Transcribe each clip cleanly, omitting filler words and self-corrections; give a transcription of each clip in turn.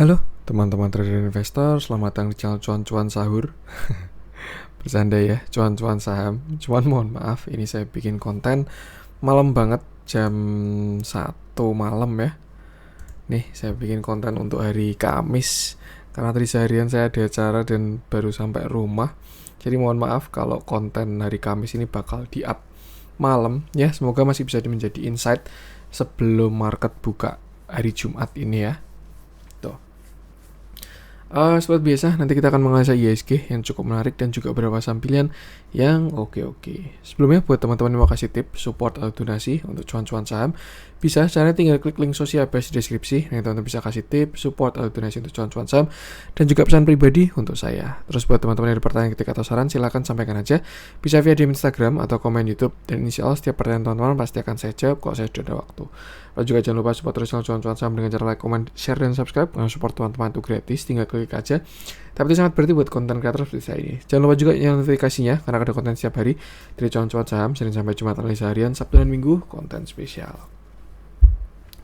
Halo teman-teman trader investor, selamat datang di channel cuan-cuan sahur. Bercanda ya, cuan-cuan saham. Cuman mohon maaf, ini saya bikin konten malam banget, jam 1 malam ya. Nih, saya bikin konten untuk hari Kamis, karena tadi seharian saya ada acara dan baru sampai rumah. Jadi mohon maaf kalau konten hari Kamis ini bakal di-up malam ya. Semoga masih bisa menjadi insight sebelum market buka hari Jumat ini ya. Seperti biasa, nanti kita akan menganalisa IHSG yang cukup menarik dan juga beberapa saham pilihan yang oke-oke. Sebelumnya, buat teman-teman yang mau kasih tip, support atau donasi untuk cuan-cuan saham, bisa caranya tinggal klik link sosial base di deskripsi. Nanti teman-teman bisa kasih tip, support atau donasi untuk cuan-cuan saham, dan juga pesan pribadi untuk saya. Terus buat teman-teman yang ada pertanyaan ketika atau saran, silahkan sampaikan aja. Bisa via DM Instagram atau komen YouTube, dan insya Allah setiap pertanyaan teman-teman pasti akan saya jawab kalau saya sudah ada waktu. Lalu juga jangan lupa support terus cuan-cuan saham dengan cara like, comment, share, dan subscribe. Karena support teman-teman itu gratis, tinggal klik aja. Tapi itu sangat berarti buat konten kreator seperti saya ini. Jangan lupa juga yang notifikasinya, karena ada konten setiap hari dari cuan-cuan saham, Senin sampai Jumat, analisa harian, Sabtu dan Minggu, konten spesial.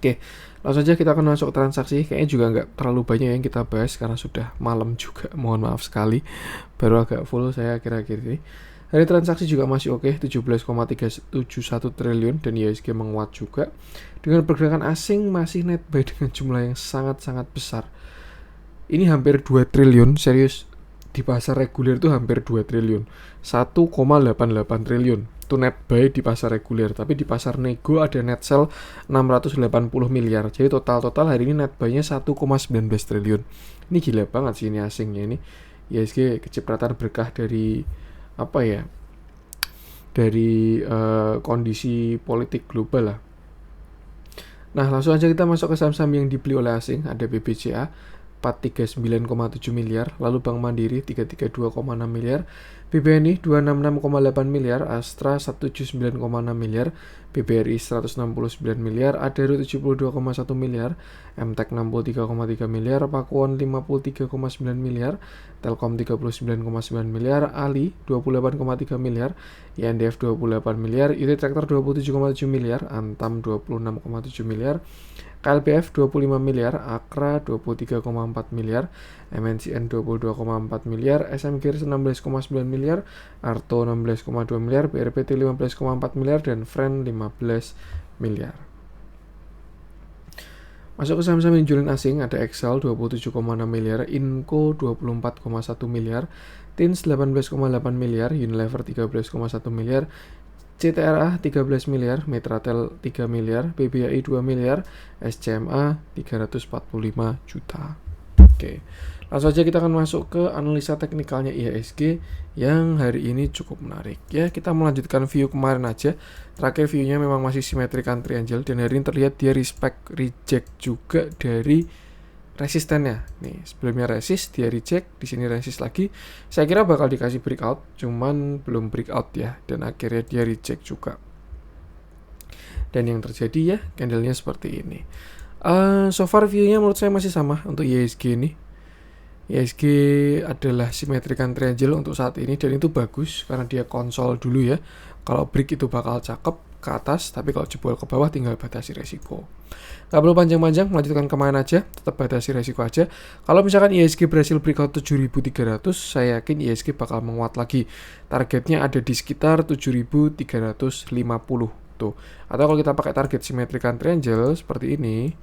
Oke, langsung saja kita akan masuk transaksi. Kayaknya juga nggak terlalu banyak yang kita bahas karena sudah malam juga. Mohon maaf sekali, baru agak full saya akhir-akhir ini. Hari transaksi juga masih oke, 17,371 triliun dan IHSG menguat juga. Dengan pergerakan asing masih net buy dengan jumlah yang sangat-sangat besar. Ini hampir 2 triliun, serius. Di pasar reguler itu hampir 2 triliun. 1,88 triliun. Itu net buy di pasar reguler, tapi di pasar nego ada net sell 680 miliar. Jadi total hari ini net buy-nya 1,19 triliun. Ini gila banget sih ini asingnya ini. IHSG kecipratan berkah dari apa ya, dari kondisi politik global lah. Nah, langsung aja kita masuk ke saham-saham yang dibeli oleh asing. Ada BBCA 439,7 miliar, lalu Bank Mandiri 332,6 miliar, BBNI 266,8 miliar, Astra 179,6 miliar, BBRI 169 miliar, Adaro 72,1 miliar, MTEK 63,3 miliar, Pakuwon 53,9 miliar, Telkom 39,9 miliar, Ali 28,3 miliar, INDF 28 miliar, UT Tractor 27,7 miliar, Antam 26,7 miliar, KLBF 25 miliar, Akra 23,4 miliar, MNCN 22,4 miliar, SM Gears 16,9 miliar, Arto 16,2 miliar, BRPT 15,4 miliar, dan Friend 15 miliar. Masuk ke saham-saham yang jualan asing, ada Excel 27,6 miliar, Inco 24,1 miliar, Tins 18,8 miliar, Unilever 13,1 miliar, CTRA 13 miliar, Metratel 3 miliar, BBAI 2 miliar, SCMA 345 juta. Oke, langsung aja kita akan masuk ke analisa teknikalnya IHSG yang hari ini cukup menarik. Ya, kita melanjutkan view kemarin aja. Terakhir view-nya memang masih simetrikan triangle dan hari ini terlihat dia reject juga dari resistennya. Nih, sebelumnya resist, dia reject, di sini resist lagi. Saya kira bakal dikasih breakout, cuman belum breakout ya, dan akhirnya dia reject juga. Dan yang terjadi ya, candlenya seperti ini. So far view-nya menurut saya masih sama untuk IHSG ini. IHSG adalah simetrikan triangle untuk saat ini dan itu bagus karena dia konsol dulu ya. Kalau break itu bakal cakep ke atas, tapi kalau jebol ke bawah tinggal batasi resiko. Gak perlu panjang-panjang, melanjutkan kemana aja, tetap batasi resiko aja. Kalau misalkan IHSG berhasil breakout 7.300, saya yakin IHSG bakal menguat lagi. Targetnya ada di sekitar 7.350 tuh. Atau kalau kita pakai target simetrikan triangle seperti ini,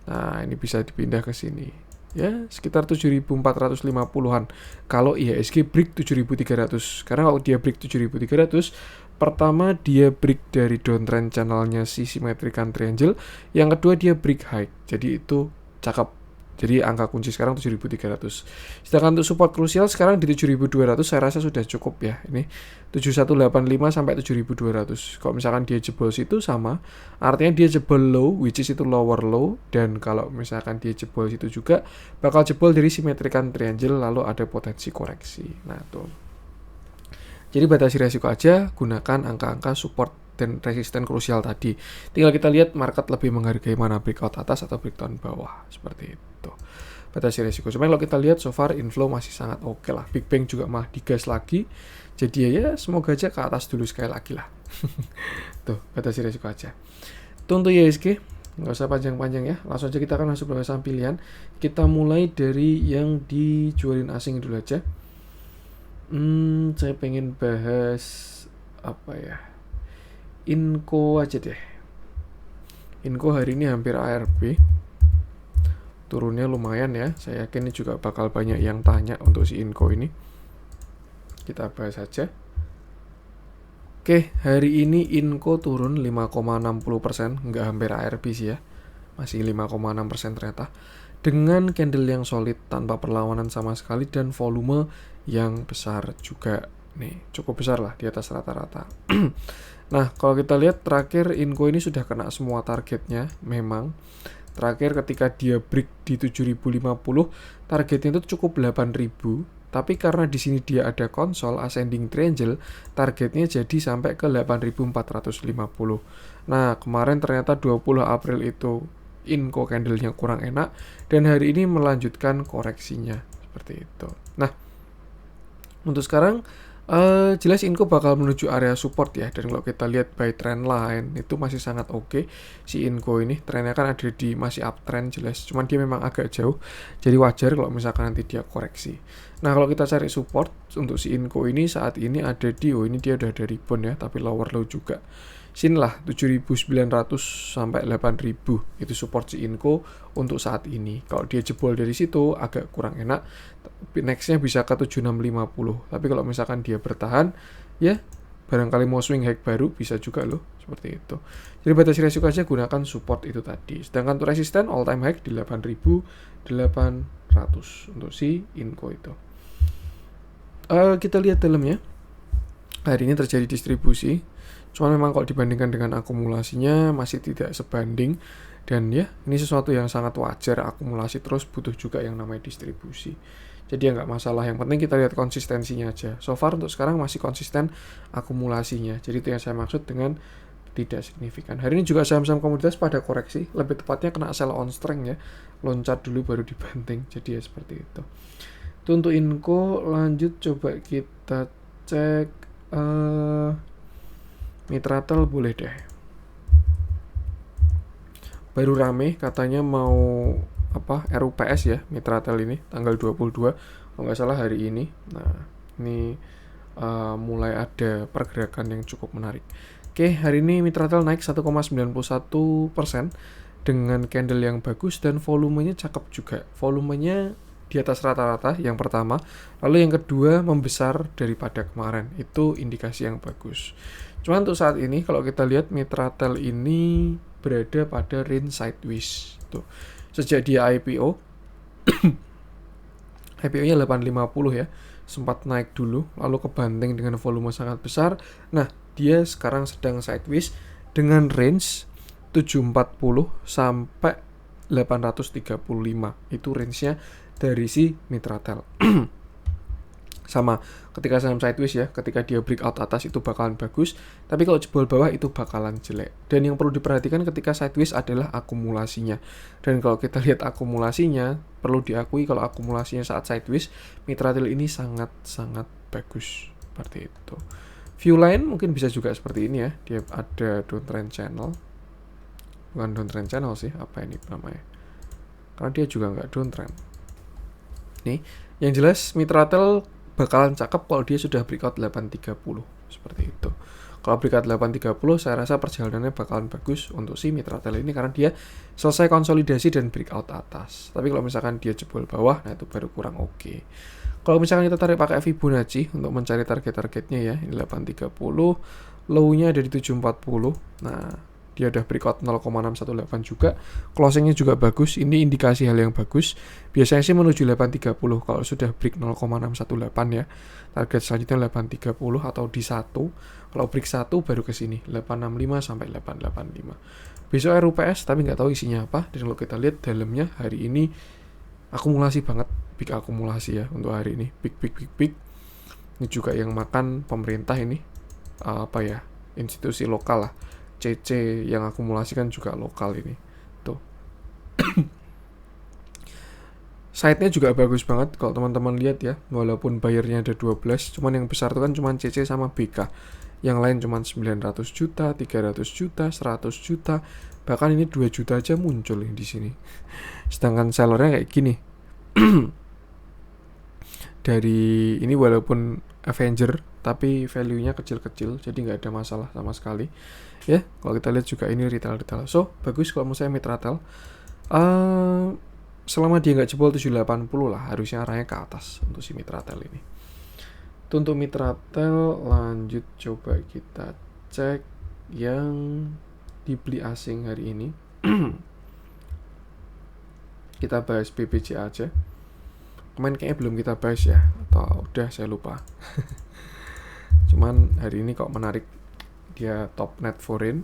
nah ini bisa dipindah ke sini. Ya, sekitar 7.450-an. Kalau IHSG break 7.300. Karena kalau dia break 7.300, pertama dia break dari downtrend channelnya si simetrikan triangle, yang kedua dia break high. Jadi itu cakep. Jadi angka kunci sekarang 7.300. Sedangkan untuk support krusial sekarang di 7.200 saya rasa sudah cukup ya. Ini 7185 sampai 7.200. Kalau misalkan dia jebol situ sama, artinya dia jebol low, which is itu lower low. Dan kalau misalkan dia jebol situ juga, bakal jebol dari simetrikan triangle lalu ada potensi koreksi. Nah tuh. Jadi batasi resiko aja, gunakan angka-angka support dan resisten krusial tadi. Tinggal kita lihat market lebih menghargai mana breakout atas atau breakdown bawah. Seperti itu. Batasi resiko. Cuma kalau kita lihat so far inflow masih sangat oke lah. Big Bang juga malah digas lagi. Jadi ya semoga aja ke atas dulu sekali lagi lah. Tuh, batasi resiko aja. Itu untuk IHSG. nggak usah panjang-panjang ya, langsung aja kita akan masuk beberapa saham pilihan. Kita mulai dari yang dijualin asing dulu aja. Saya pengen bahas apa ya, Inco aja deh. Inco hari ini hampir ARB, turunnya lumayan ya. Saya yakin ini juga bakal banyak yang tanya untuk si Inco ini. Kita bahas aja. Oke, hari ini Inco turun 5,60%, nggak hampir ARB sih ya, masih 5,6% ternyata. Dengan candle yang solid tanpa perlawanan sama sekali dan volume yang besar juga. Nih, cukup besar lah, di atas rata-rata. Nah, kalau kita lihat terakhir Inco ini sudah kena semua targetnya memang. Terakhir ketika dia break di 7.050, targetnya itu cukup 8.000. Tapi karena di sini dia ada konsol ascending triangle, targetnya jadi sampai ke 8.450. Nah, kemarin ternyata 20 April itu Inco candle-nya kurang enak dan hari ini melanjutkan koreksinya seperti itu. Nah, untuk sekarang jelas Inco bakal menuju area support ya, dan kalau kita lihat by trend line itu masih sangat oke. Si Inco ini trennya kan ada di masih uptrend jelas, cuman dia memang agak jauh, jadi wajar kalau misalkan nanti dia koreksi. Nah, kalau kita cari support untuk si Inco ini saat ini ada di, ini dia udah ada rebound ya, tapi lower low juga. Sinilah 7.900 sampai 8.000 itu support si Inco untuk saat ini. Kalau dia jebol dari situ agak kurang enak. Nextnya bisa ke 7650. Tapi kalau misalkan dia bertahan, ya barangkali mau swing high baru bisa juga loh, seperti itu. Jadi batas resiko aja gunakan support itu tadi. Sedangkan untuk resisten all time high di 8.800 untuk si Inco itu. Kita lihat dalamnya. Hari ini terjadi distribusi. Cuma memang kalau dibandingkan dengan akumulasinya masih tidak sebanding. Dan ya, ini sesuatu yang sangat wajar. Akumulasi terus butuh juga yang namanya distribusi. Jadi ya nggak masalah. Yang penting kita lihat konsistensinya aja. So far untuk sekarang masih konsisten akumulasinya. Jadi itu yang saya maksud dengan tidak signifikan. Hari ini juga saham-saham komoditas pada koreksi. Lebih tepatnya kena sell on strength ya. Loncat dulu baru dibanting. Jadi ya seperti itu. Itu untuk Inco. Lanjut coba kita cek Mitratel boleh deh. Baru rame katanya mau RUPS ya Mitratel ini tanggal 22 kalau nggak salah hari ini. Nah, ini mulai ada pergerakan yang cukup menarik. Oke, hari ini Mitratel naik 1,91% dengan candle yang bagus dan volumenya cakep juga. Volumenya di atas rata-rata yang pertama, lalu yang kedua membesar daripada kemarin. Itu indikasi yang bagus. Cuma untuk saat ini kalau kita lihat Mitratel ini berada pada range sideways tuh. Sejak dia IPO IPO-nya 850 ya, sempat naik dulu lalu kebanting dengan volume sangat besar. Nah, dia sekarang sedang sideways dengan range 740 sampai 835. Itu range-nya dari si Mitratel. Sama ketika saham sideways ya, ketika dia breakout atas itu bakalan bagus, tapi kalau jebol bawah itu bakalan jelek. Dan yang perlu diperhatikan ketika sideways adalah akumulasinya. Dan kalau kita lihat akumulasinya, perlu diakui kalau akumulasinya saat sideways Mitratel ini sangat-sangat bagus seperti itu. View line mungkin bisa juga seperti ini ya, dia ada downtrend channel. Bukan downtrend channel sih, apa ini namanya, karena dia juga nggak downtrend. Nih, yang jelas Mitratel bakalan cakep kalau dia sudah breakout 830 seperti itu. Kalau breakout 830 saya rasa perjalanannya bakalan bagus untuk si Mitratel ini karena dia selesai konsolidasi dan breakout atas. Tapi kalau misalkan dia jebol bawah, nah itu baru kurang oke. Kalau misalkan kita tarik pakai Fibonacci untuk mencari target-targetnya ya, ini 830, low-nya ada di 740. Nah, dia udah breakout 0,618 juga, closingnya juga bagus, ini indikasi hal yang bagus. Biasanya sih menuju 830 kalau sudah break 0,618 ya. Target selanjutnya 830 atau di 1. Kalau break 1 baru ke sini 865 sampai 885. Besok RUPS tapi nggak tahu isinya apa. Dan kalau kita lihat dalamnya hari ini akumulasi banget, big akumulasi ya untuk hari ini, big. Ini juga yang makan pemerintah ini institusi lokal lah. CC yang akumulasi kan juga lokal ini tuh. Site-nya juga bagus banget kalau teman-teman lihat ya, walaupun bayarnya ada 12, cuman yang besar itu kan cuman CC sama BK. Yang lain cuma 900 juta, 300 juta, 100 juta, bahkan ini 2 juta aja muncul di sini. Sedangkan sellernya kayak gini. Dari ini walaupun Avenger tapi value-nya kecil-kecil, jadi nggak ada masalah sama sekali. Ya, kalau kita lihat juga ini retail. So, bagus kalau menurut saya Mitratel. Selama dia nggak jebol 780 lah, harusnya arahnya ke atas untuk si Mitratel ini. Itu untuk Mitratel. Lanjut coba kita cek yang dibeli asing hari ini. Kita bahas BBCA aja. Kemarin kayaknya belum kita bahas ya, atau udah saya lupa. Cuman hari ini kok menarik, dia top net foreign,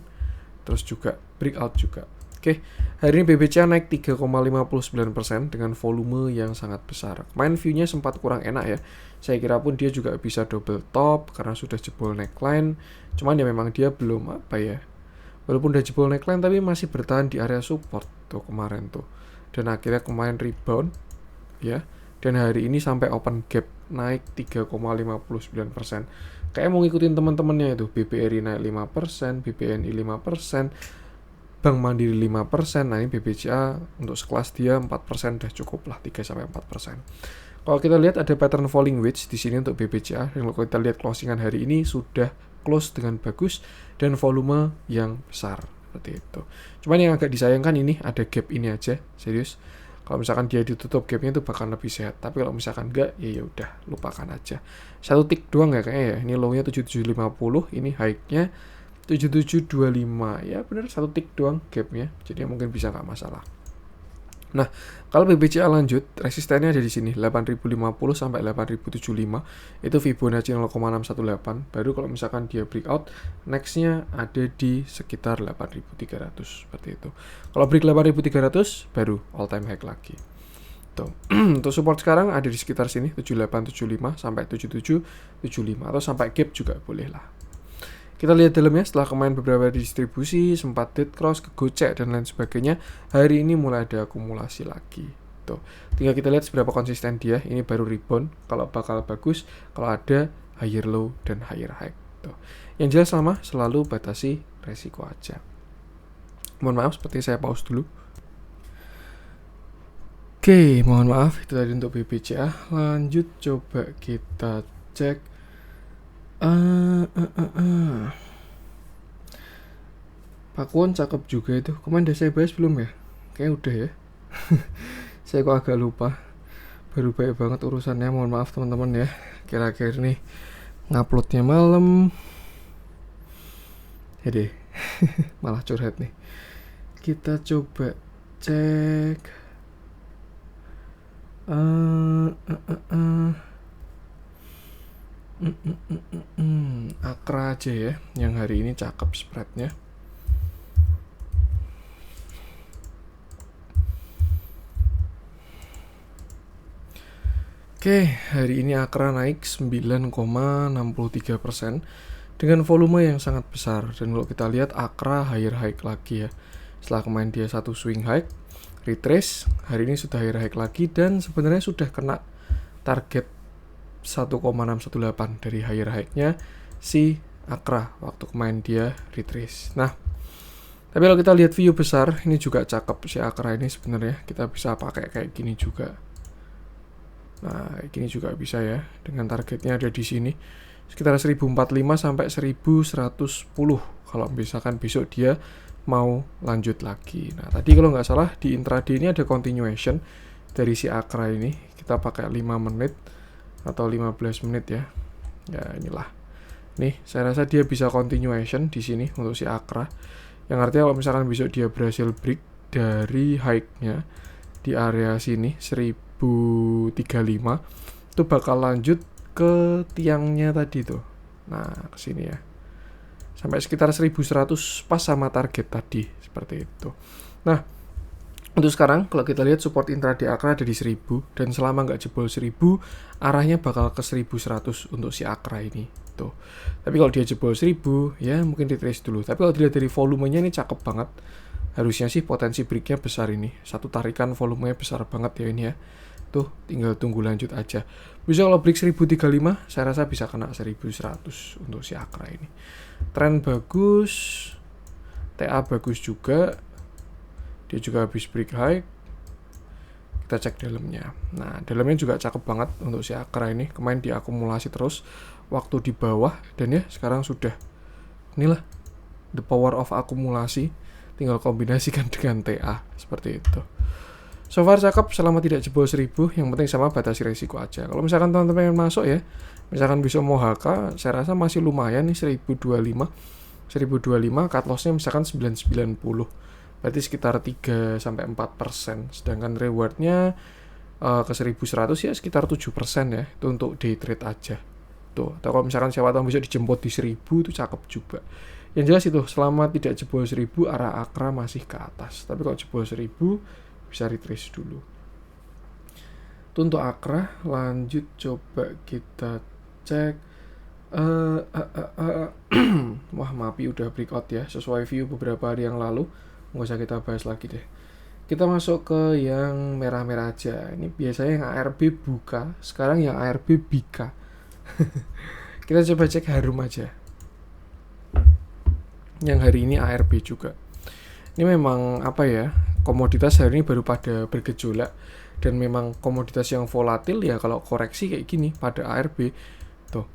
terus juga breakout juga. Oke, hari ini BBCA naik 3,59% dengan volume yang sangat besar. Kemarin view-nya sempat kurang enak ya. Saya kira pun dia juga bisa double top karena sudah jebol neckline. Cuman ya memang dia belum walaupun udah jebol neckline tapi masih bertahan di area support tuh kemarin tuh. Dan akhirnya kemarin rebound ya. Dan hari ini sampai open gap naik 3,59%. Kayak mau ngikutin teman-temannya itu. BBRI naik 5%, BBNI 5%, Bank Mandiri 5%. Nah ini BBCA untuk sekelas dia 4% udah cukup lah, 3-4%. Kalau kita lihat ada pattern falling wedge di sini untuk BBCA. Dan kalau kita lihat closingan hari ini sudah close dengan bagus dan volume yang besar seperti itu. Cuman yang agak disayangkan ini ada gap ini aja, serius. Kalau misalkan dia ditutup gapnya itu bakal lebih sehat. Tapi kalau misalkan enggak, ya udah lupakan aja. Satu tick doang ya kayaknya ya. Ini low-nya 7750, ini high-nya 7725. Ya bener, satu tick doang gapnya. Jadi mungkin bisa nggak masalah. Nah, kalau BBCA lanjut, resistennya ada di sini 8050 sampai 8075. Itu Fibonacci 0,618. Baru kalau misalkan dia breakout, next-nya ada di sekitar 8300 seperti itu. Kalau break 8300 baru all time high lagi. Tuh. Untuk support sekarang ada di sekitar sini 7875 sampai 7775 atau sampai gap juga boleh lah. Kita lihat dalamnya setelah kemarin beberapa distribusi, sempat dead cross, kegocek, dan lain sebagainya. Hari ini mulai ada akumulasi lagi. Tuh. Tinggal kita lihat seberapa konsisten dia. Ini baru rebound. Kalau bakal bagus, kalau ada higher low dan higher high. Tuh. Yang jelas sama, selalu batasi resiko aja. Mohon maaf, seperti saya pause dulu. Oke, mohon maaf. Itu tadi untuk BBCA. Lanjut, coba kita cek. Pakuan cakep juga itu. Kemarin udah saya bahas belum ya? Kayaknya udah ya. Saya kok agak lupa. Baru baik banget urusannya. Mohon maaf teman-teman ya. Kira-kira nih nguploadnya malam. Ya deh. Malah curhat nih. Kita coba cek. Akra aja ya, yang hari ini cakep spreadnya. Oke, hari ini Akra naik 9,63% dengan volume yang sangat besar. Dan kalau kita lihat Akra higher high lagi ya. Setelah kemarin dia satu swing high, retrace, hari ini sudah higher high lagi dan sebenarnya sudah kena target 1,618 dari higher high-nya si Akra waktu kemarin dia retrace. Nah, tapi kalau kita lihat view besar, ini juga cakep si Akra ini sebenarnya. Kita bisa pakai kayak gini juga. Nah, kayak gini juga bisa ya. Dengan targetnya ada di sini sekitar 1045 sampai 1110. Kalau misalkan besok dia mau lanjut lagi. Nah, tadi kalau nggak salah di intraday ini ada continuation dari si Akra ini. Kita pakai 5 menit atau 15 menit ya. Ya inilah. Nih, saya rasa dia bisa continuation di sini untuk si Akra. Yang artinya kalau misalkan besok dia berhasil break dari high-nya di area sini 1035, itu bakal lanjut ke tiangnya tadi tuh. Nah, ke sini ya. Sampai sekitar 1100 pas sama target tadi, seperti itu. Nah, untuk sekarang, kalau kita lihat support intraday Akra ada di 1000, dan selama nggak jebol 1000, arahnya bakal ke 1100 untuk si Akra ini. Tuh. Tapi kalau dia jebol 1000, ya mungkin retrace dulu. Tapi kalau dilihat dari volumenya ini cakep banget. Harusnya sih potensi breaknya besar ini. Satu tarikan volumenya besar banget ya ini ya. Tuh, tinggal tunggu lanjut aja. Bisa kalau break 1035, saya rasa bisa kena 1100 untuk si Akra ini. Tren bagus, TA bagus juga. Dia juga habis break high. Kita cek dalamnya. Nah, dalamnya juga cakep banget untuk si Akra ini. Kemarin diakumulasi terus waktu di bawah dan ya sekarang sudah. Inilah the power of akumulasi. Tinggal kombinasikan dengan TA seperti itu. So far cakep selama tidak jebol 1000, yang penting sama batasi resiko aja. Kalau misalkan teman-teman yang masuk ya, misalkan bisa mau HK, saya rasa masih lumayan nih 1025. 1025 cut loss-nya misalkan 990. Berarti sekitar 3-4%. Sedangkan reward-nya ke 1100 ya sekitar 7% ya. Itu untuk day trade aja. Tuh, atau kalau misalkan siapa tahu bisa dijemput di 1000 itu cakep juga. Yang jelas itu selama tidak jebol 1000 arah Akra masih ke atas. Tapi kalau jebol 1000 bisa retrace dulu. Itu untuk Akra. Lanjut coba kita cek. Wah, MAPI udah breakout ya, sesuai view beberapa hari yang lalu. Nggak usah kita bahas lagi deh. Kita masuk ke yang merah-merah aja. Ini biasanya yang ARB buka, sekarang yang ARB bika. Kita coba cek Harum aja. Yang hari ini ARB juga. Ini memang apa ya, komoditas hari ini baru pada bergejolak. Dan memang komoditas yang volatil ya kalau koreksi kayak gini pada ARB. Tuh.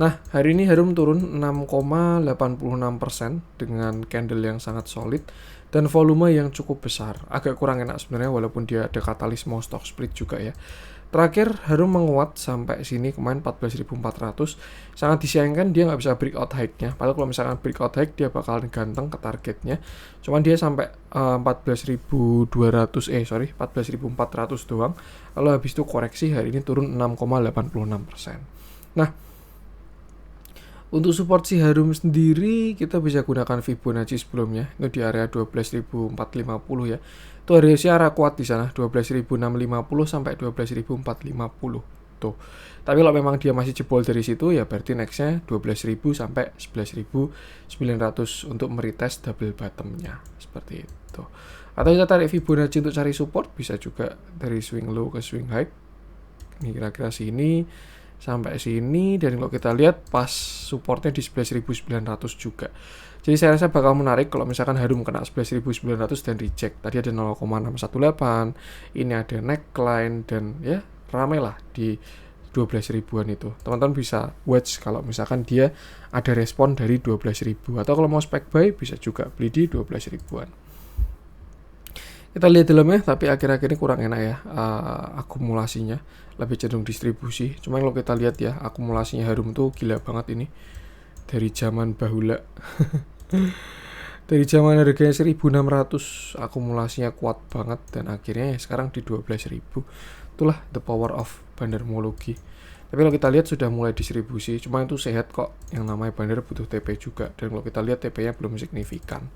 Nah, hari ini Harum turun 6,86% dengan candle yang sangat solid dan volume yang cukup besar. Agak kurang enak sebenarnya walaupun dia ada katalis mau stock split juga ya. Terakhir Harum menguat sampai sini kemarin 14.400. Sangat disayangkan dia nggak bisa breakout high-nya. Padahal kalau misalkan breakout high dia bakal ganteng ke targetnya. Cuman dia sampai 14.400 doang. Lalu habis itu koreksi hari ini turun 6,86%. Nah, untuk support si Harum sendiri kita bisa gunakan Fibonacci sebelumnya. Itu di area 12.450 ya. Itu area kuat di sana 12.650 sampai 12.450 tuh. Tapi kalau memang dia masih jebol dari situ ya berarti nextnya 12.000 sampai 11.900 untuk meretest double bottomnya seperti itu. Atau kita tarik Fibonacci untuk cari support bisa juga dari swing low ke swing high. Ini kira-kira sini sampai sini dan kalau kita lihat pas supportnya di 11.900 juga. Jadi saya rasa bakal menarik kalau misalkan Harum kena 11.900 dan reject. Tadi ada 0,618, ini ada neckline dan ya ramai lah di 12 ribuan itu. Teman-teman bisa watch kalau misalkan dia ada respon dari 12.000 atau kalau mau spec buy bisa juga beli di 12 ribuan. Kita lihat dalamnya, tapi akhir-akhir ini kurang enak ya akumulasinya, lebih cenderung distribusi. Cuma kalau kita lihat ya, akumulasinya Harum tuh gila banget ini. Dari zaman bahula. Dari zaman harganya 1.600, akumulasinya kuat banget dan akhirnya ya sekarang di 12.000. Itulah the power of bandarmologi. Tapi kalau kita lihat sudah mulai distribusi, cuma itu sehat kok. Yang namanya bandar butuh TP juga. Dan kalau kita lihat TP-nya belum signifikan.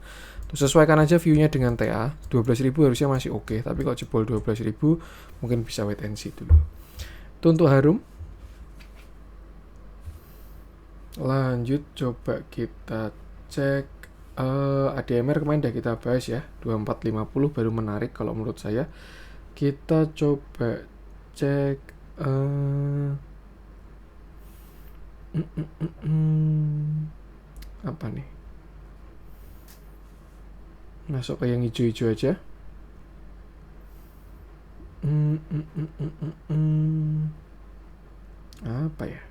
Terus sesuaikan aja view-nya dengan TA. 12.000 harusnya masih oke. Tapi kalau jebol 12.000 mungkin bisa wait and see dulu. Itu untuk Harum. Lanjut coba kita cek ADMR kemarin udah kita bahas ya. 2450 baru menarik kalau menurut saya. Kita coba cek apa nih, masuk ke yang hijau-hijau aja. Apa ya?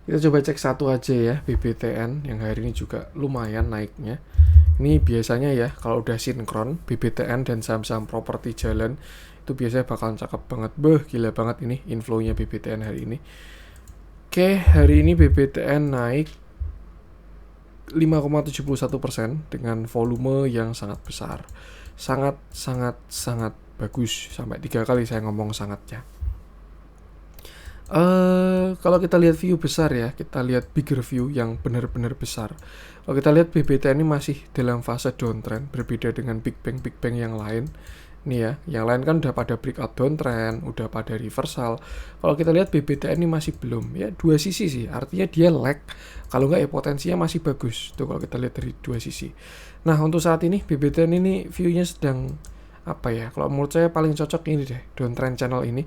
Kita coba cek satu aja ya, BBTN yang hari ini juga lumayan naiknya. Ini biasanya ya kalau udah sinkron BBTN dan saham-saham properti jalan itu biasanya bakalan cakep banget. Gila banget ini inflow-nya BBTN hari ini. Oke, hari ini BBTN naik 5,71% dengan volume yang sangat besar. Sangat bagus. Sampai 3 kali saya ngomong sangatnya. Kalau kita lihat view besar ya, kita lihat bigger view yang benar-benar besar. Kalau kita lihat BBTN ini masih dalam fase downtrend, berbeda dengan Big Bang yang lain. Nih ya, yang lain kan udah pada breakout downtrend, udah pada reversal. Kalau kita lihat BBTN ini masih belum, ya dua sisi sih. Artinya dia lag, kalau nggak ya potensinya masih bagus. Tuh kalau kita lihat dari dua sisi. Nah untuk saat ini BBTN ini view-nya sedang apa ya, kalau menurut saya paling cocok ini deh, downtrend channel ini.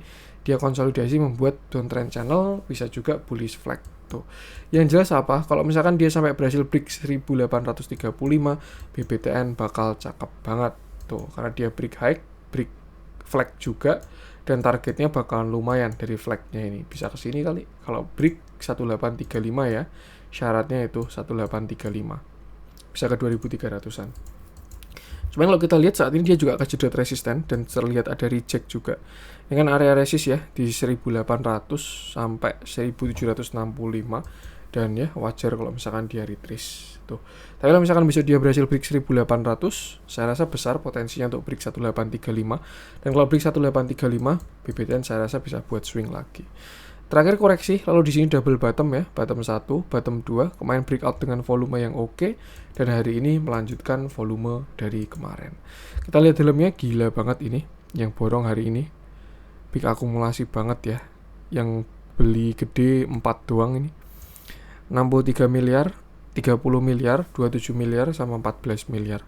Dia konsolidasi membuat downtrend channel, bisa juga bullish flag tuh. Yang jelas apa, kalau misalkan dia sampai berhasil break 1835, BBTN bakal cakep banget tuh, karena dia break high, break flag juga, dan targetnya bakalan lumayan dari flagnya ini, bisa ke sini kali. Kalau break 1835 ya, syaratnya itu 1835, bisa ke 2300-an. Cuman kalau kita lihat saat ini dia juga kejedot resisten dan terlihat ada reject juga. Ini kan area resist ya di 1800 sampai 1765, dan ya wajar kalau misalkan dia retrace tuh. Tapi kalau misalkan besok dia berhasil break 1800, saya rasa besar potensinya untuk break 1835. Dan kalau break 1835, BBTN saya rasa bisa buat swing lagi. Terakhir koreksi, lalu di sini double bottom ya, bottom 1, bottom 2, kemarin breakout dengan volume yang oke, dan hari ini melanjutkan volume dari kemarin. Kita lihat dalamnya, gila banget ini, yang borong hari ini, big akumulasi banget ya, yang beli gede 4 doang ini, 63 miliar, 30 miliar, 27 miliar, sama 14 miliar.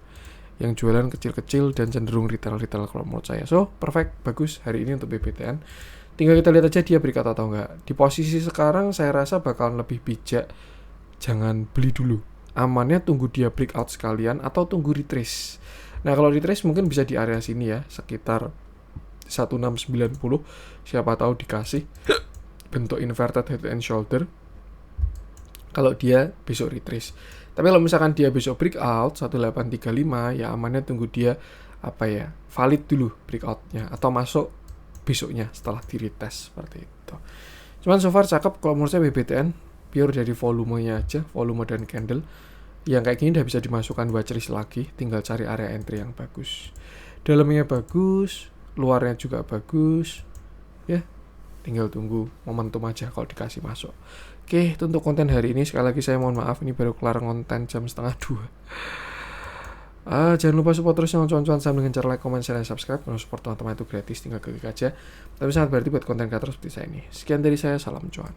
Yang jualan kecil-kecil dan cenderung retail-retail kalau menurut saya. So, perfect, bagus hari ini untuk BBTN. Tinggal kita lihat aja dia breakout atau enggak. Di posisi sekarang saya rasa bakalan lebih bijak, jangan beli dulu. Amannya tunggu dia breakout sekalian atau tunggu retrace. Nah kalau retrace mungkin bisa di area sini ya, sekitar 1690. Siapa tahu dikasih bentuk inverted head and shoulder kalau dia besok retrace. Tapi kalau misalkan dia besok breakout 1835, ya amannya tunggu dia valid dulu breakoutnya atau masuk besoknya setelah di retest seperti itu. Cuman so far cakep kalau menurut saya BBTN, pure dari volumenya aja, volume dan candle. Yang kayak gini udah bisa dimasukkan watchlist lagi, tinggal cari area entry yang bagus. Dalamnya bagus, luarnya juga bagus. Ya, tinggal tunggu momentum aja kalau dikasih masuk. Oke, itu untuk konten hari ini. Sekali lagi saya mohon maaf, ini baru kelar konten jam 1:30. Jangan lupa support terus yang cuan-cuan saham dengan cara like, comment, share, dan subscribe. Kalau support teman-teman itu gratis, tinggal klik aja. Tapi sangat berarti buat konten kreator seperti saya ini. Sekian dari saya, salam cuan.